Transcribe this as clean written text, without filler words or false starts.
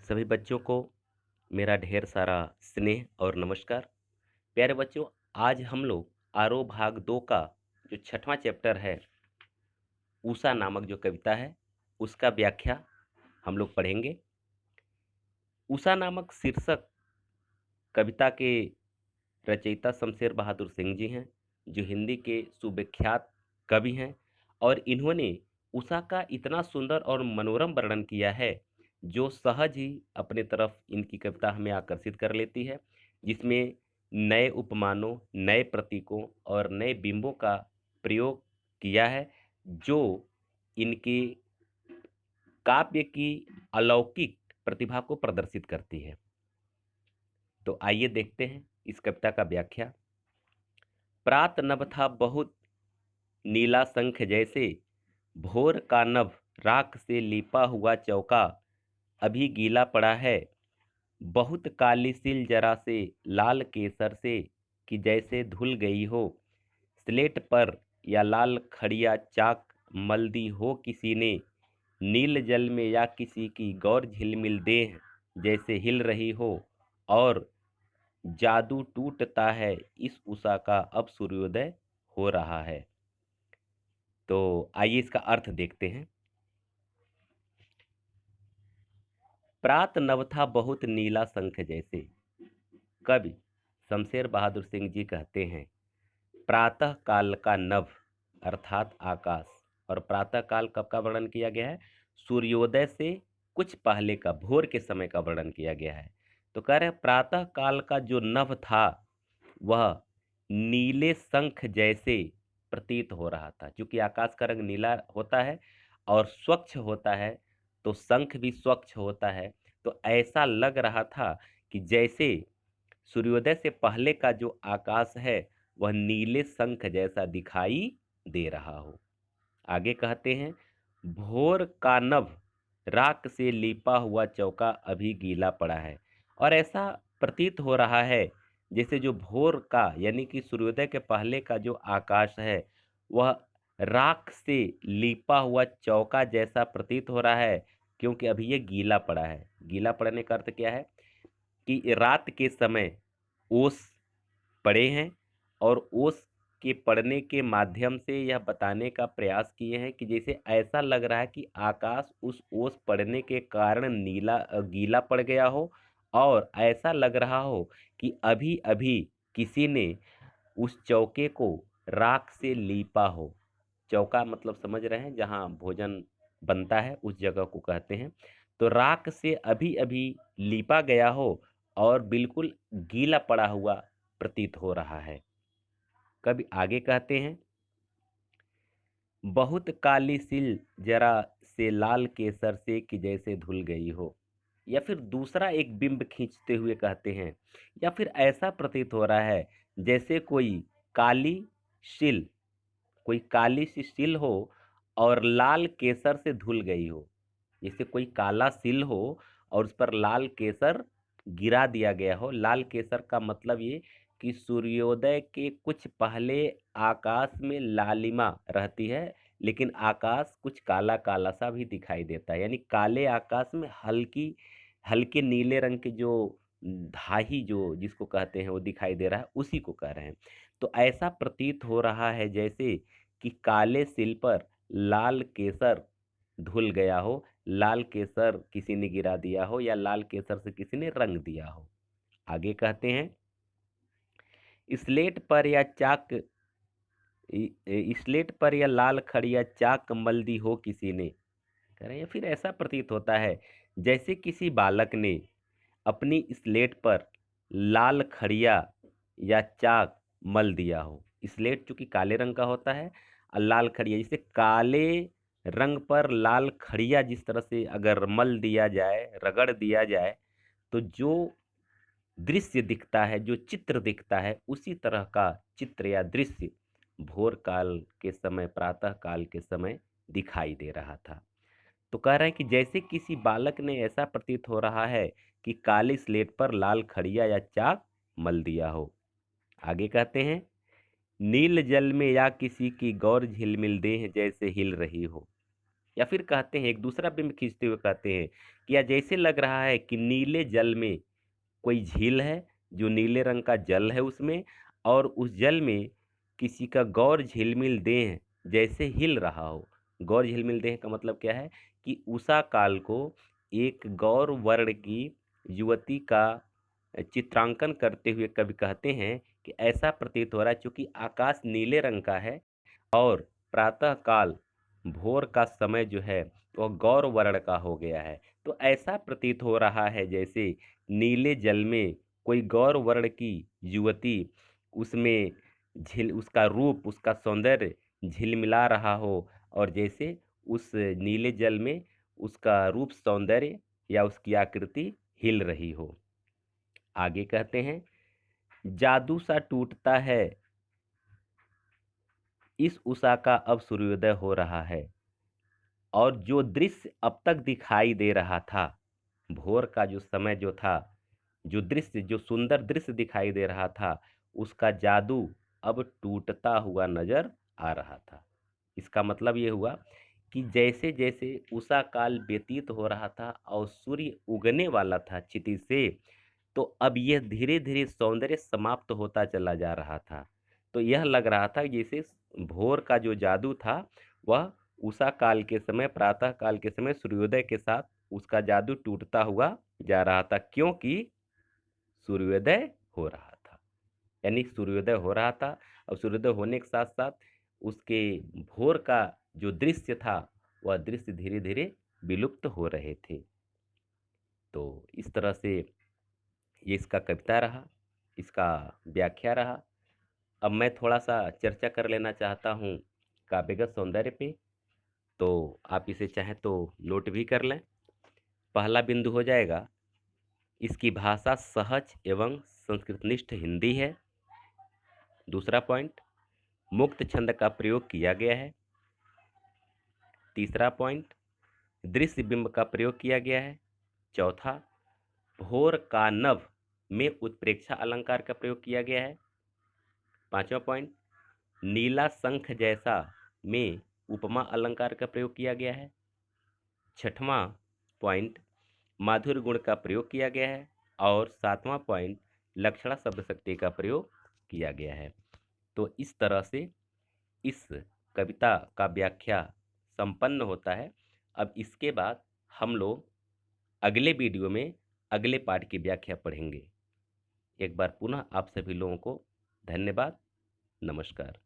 सभी बच्चों को मेरा ढेर सारा स्नेह और नमस्कार। प्यारे बच्चों, आज हम लोग आरोह भाग 2 का जो छठवां चैप्टर है, उषा नामक जो कविता है, उसका व्याख्या हम लोग पढ़ेंगे। उषा नामक शीर्षक कविता के रचयिता शमशेर बहादुर सिंह जी हैं, जो हिंदी के सुविख्यात कवि हैं। और इन्होंने उषा का इतना सुंदर और मनोरम वर्णन किया है, जो सहज ही अपने तरफ इनकी कविता हमें आकर्षित कर लेती है, जिसमें नए उपमानों, नए प्रतीकों और नए बिंबों का प्रयोग किया है, जो इनके काव्य की अलौकिक प्रतिभा को प्रदर्शित करती है। तो आइए देखते हैं इस कविता का व्याख्या। प्रात नभ था बहुत नीला शंख जैसे, भोर का नभ राख से लिपा हुआ चौका अभी गीला पड़ा है। बहुत काली सिल जरा से लाल केसर से, कि जैसे धुल गई हो। स्लेट पर या लाल खड़िया चाक मल दी हो किसी ने, नील जल में या किसी की गौर झिलमिल देह जैसे हिल रही हो। और जादू टूटता है इस उषा का, अब सूर्योदय हो रहा है। तो आइए इसका अर्थ देखते हैं। प्रात नभ था बहुत नीला शंख जैसे। कवि शमशेर बहादुर सिंह जी कहते हैं, प्रातः काल का नभ अर्थात आकाश। और प्रातः काल कब का वर्णन किया गया है? सूर्योदय से कुछ पहले का, भोर के समय का वर्णन किया गया है। तो कह रहे हैं प्रातः काल का जो नभ था वह नीले शंख जैसे प्रतीत हो रहा था। क्योंकि आकाश का रंग नीला होता है और स्वच्छ होता है, तो शंख भी स्वच्छ होता है। तो ऐसा लग रहा था कि जैसे सूर्योदय से पहले का जो आकाश है वह नीले शंख जैसा दिखाई दे रहा हो। आगे कहते हैं, भोर का नभ राख से लिपा हुआ चौका अभी गीला पड़ा है। और ऐसा प्रतीत हो रहा है जैसे जो भोर का यानी कि सूर्योदय के पहले का जो आकाश है वह राख से लिपा हुआ चौका जैसा प्रतीत हो रहा है, क्योंकि अभी ये गीला पड़ा है। गीला पड़ने का अर्थ क्या है कि रात के समय ओस पड़े हैं, और ओस के पड़ने के माध्यम से यह बताने का प्रयास किए हैं कि जैसे ऐसा लग रहा है कि आकाश उस ओस पड़ने के कारण गीला पड़ गया हो, और ऐसा लग रहा हो कि अभी अभी किसी ने उस चौके को राख से लीपा हो। चौका मतलब समझ रहे हैं, जहाँ भोजन बनता है उस जगह को कहते हैं। तो राख से अभी अभी लीपा गया हो और बिल्कुल गीला पड़ा हुआ प्रतीत हो रहा है। कभी आगे कहते हैं, बहुत काली सिल जरा से लाल केसर से, कि जैसे धुल गई हो। या फिर दूसरा एक बिंब खींचते हुए कहते हैं, या फिर ऐसा प्रतीत हो रहा है जैसे काली सिल कोई काली सी सिल हो और लाल केसर से धुल गई हो। जैसे कोई काला सिल हो और उस पर लाल केसर गिरा दिया गया हो। लाल केसर का मतलब ये कि सूर्योदय के कुछ पहले आकाश में लालिमा रहती है, लेकिन आकाश कुछ काला काला सा भी दिखाई देता है। यानी काले आकाश में हल्की हल्के नीले रंग के जो धाही जो जिसको कहते हैं वो दिखाई दे रहा है, उसी को कह रहे हैं। तो ऐसा प्रतीत हो रहा है जैसे कि काले सिल पर लाल केसर धुल गया हो, लाल केसर किसी ने गिरा दिया हो, या लाल केसर से किसी ने रंग दिया हो। आगे कहते हैं, स्लेट पर या चाक स्लेट पर या लाल खड़िया चाक मल दी हो किसी ने। कह रहे हैं फिर ऐसा प्रतीत होता है जैसे किसी बालक ने अपनी स्लेट पर लाल खड़िया या चाक मल दिया हो। स्लेट चूंकि काले रंग का होता है, और लाल खड़िया जैसे काले रंग पर लाल खड़िया जिस तरह से अगर मल दिया जाए, रगड़ दिया जाए, तो जो दृश्य दिखता है, जो चित्र दिखता है, उसी तरह का चित्र या दृश्य भोर काल के समय, प्रातः काल के समय दिखाई दे रहा था। तो कह रहे हैं कि जैसे किसी बालक ने, ऐसा प्रतीत हो रहा है कि काली स्लेट पर लाल खड़िया या चाक मल दिया हो। आगे कहते हैं, नील जल में या किसी की गौर झिलमिल देह जैसे हिल रही हो। या फिर कहते हैं एक दूसरा बिंब खींचते हुए कहते हैं कि या जैसे लग रहा है कि नीले जल में कोई झील है, जो नीले रंग का जल है उसमें, और उस जल में किसी का गौर झिलमिल देह जैसे हिल रहा हो। गौर झिलमिल देह का मतलब क्या है कि उषा काल को एक गौर वर्ण की युवती का चित्रांकन करते हुए कवि कहते हैं कि ऐसा प्रतीत हो रहा है चूंकि आकाश नीले रंग का है और प्रातः काल भोर का समय जो है वह गौर वर्ण का हो गया है। तो ऐसा प्रतीत हो रहा है जैसे नीले जल में कोई गौर वर्ण की युवती उसमें झिल उसका रूप उसका सौंदर्य झिलमिला रहा हो, और जैसे उस नीले जल में उसका रूप सौंदर्य या उसकी आकृति हिल रही हो। आगे कहते हैं, जादू सा टूटता है इस उषा का अब सूर्योदय हो रहा है, और जो दृश्य अब तक दिखाई दे रहा था, भोर का जो समय जो था, जो दृश्य जो सुंदर दृश्य दिखाई दे रहा था, उसका जादू अब टूटता हुआ नजर आ रहा था। इसका मतलब ये हुआ कि जैसे जैसे उषा काल व्यतीत हो रहा था और सूर्य उगने वाला था क्षितिज से, तो अब यह धीरे धीरे सौंदर्य समाप्त होता चला जा रहा था। तो यह लग रहा था जैसे भोर का जो जादू था वह उषा काल के समय प्रातः काल के समय सूर्योदय के साथ उसका जादू टूटता हुआ जा रहा था, क्योंकि सूर्योदय हो रहा था। यानी सूर्योदय हो रहा था और सूर्योदय होने के साथ साथ उसके भोर का जो दृश्य था वह दृश्य धीरे धीरे विलुप्त हो रहे थे। तो इस तरह से ये इसका कविता रहा, इसका व्याख्या रहा। अब मैं थोड़ा सा चर्चा कर लेना चाहता हूँ काव्यगत सौंदर्य पे, तो आप इसे चाहें तो नोट भी कर लें। पहला बिंदु हो जाएगा, इसकी भाषा सहज एवं संस्कृतनिष्ठ हिंदी है। दूसरा पॉइंट, मुक्त छंद का प्रयोग किया गया है। तीसरा पॉइंट, दृश्य बिंब का प्रयोग किया गया है। चौथा, भोर का नभ में उत्प्रेक्षा अलंकार का प्रयोग किया गया है। पांचवा पॉइंट, नीला शंख जैसा में उपमा अलंकार का प्रयोग किया गया है। छठवां पॉइंट, माधुर्य गुण का प्रयोग किया गया है। और सातवां पॉइंट, लक्षणा शब्द शक्ति का प्रयोग किया गया है। तो इस तरह से इस कविता का व्याख्या संपन्न होता है। अब इसके बाद हम लोग अगले वीडियो में अगले पाठ की व्याख्या पढ़ेंगे। एक बार पुनः आप सभी लोगों को धन्यवाद। नमस्कार।